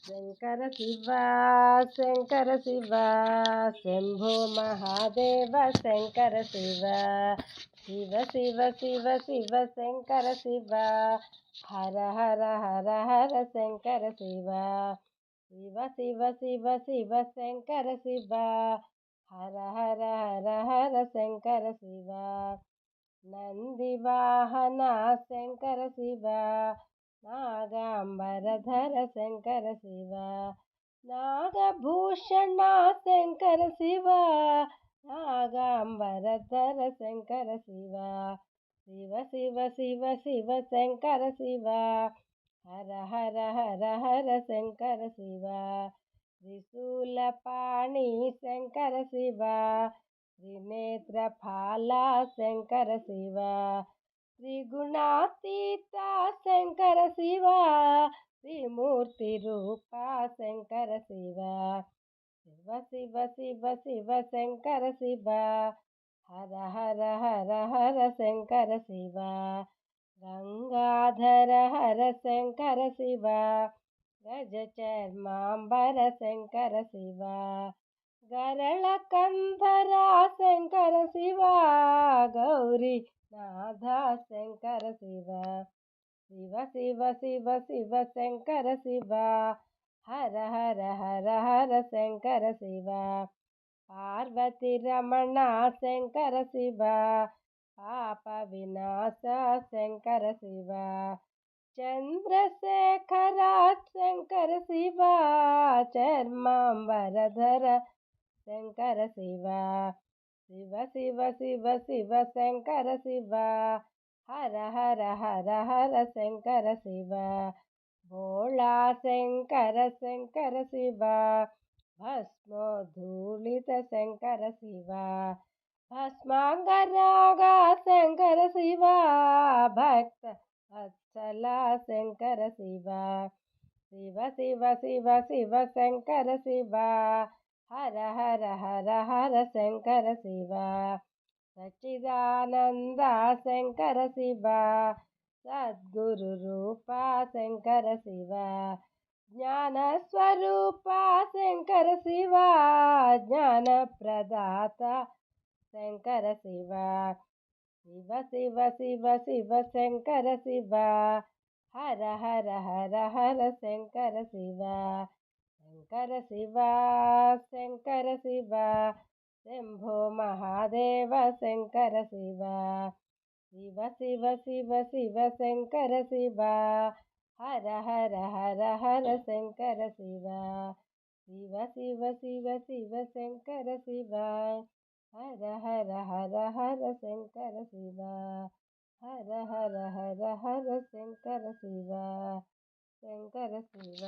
శంకర శంకర శివ శంభో మహాదేవ శంకర శివ శివ శివ శివ శివ శంకర శివ హర హర హర హర శంకర శివ శివ శివ శివ శివ శంకర శివ హర హర హర హర శంకర శివ నంది వాహన శంకర శివ నాగాంబరధర శంకర శివ నాగభూషణ శంకర శివ నాగాంబరధర శంకర శివ శివ శివ శివ శివ శంకర శివ హర హర హర హర శంకర శివ త్రిశూలపాణి శంకర శివ త్రినేత్రఫాల శంకర శివ త్రిగుణాతీత శంకర శివ త్రిమూర్తి రూప శంకర శివ శివ శివ శివ శివ శంకర శివ హర హర హర హర శంకర శివ గంగాధర హర శంకర శివ గజ చర్మాంబర శంకర శివ గరళ కంధర శంకర శివ గౌరీ నాథ శంకర శివ శివ శివ శివ శివ శంకర శివ హర హర హర హర శంకర శివ పార్వతి రమణ శంకర శివ పాప వినాశ శంకర శివ చంద్రశేఖర శంకర శివ చర్మాంబరధర శంకర శివ శివ శివ శివ శివ శంకర శివ హర హర హర హర శంకర శివ భోళా శంకర శంకర శివ భస్మోధూళిత శంకర శివ భస్మాంగరాగ శంకర శివ భక్త వత్సల శంకర శివ శివ శివ శివ శివ శంకర శివ హర హర హర హర శంకర శివ సచ్చిదానంద శంకర శివ సద్గురు రూప శంకర శివ జ్ఞానస్వరూప శంకర శివ జ్ఞానప్రదాత శంకర శివ శివ శివ శివ శివ శంకర శివ హర హర హర హర శంకర శివ శంకర శివ శంకర శివ శంభో మహాదేవ శంకర శివ శివ శివ శివ శివ శంకర శివ హర హర హర హర శంకర శివ శివ శివ శివ శివ శంకర శివ హర హర హర హర శంకర శివ హర హర హర హర శంకర శివ శంకర శివ.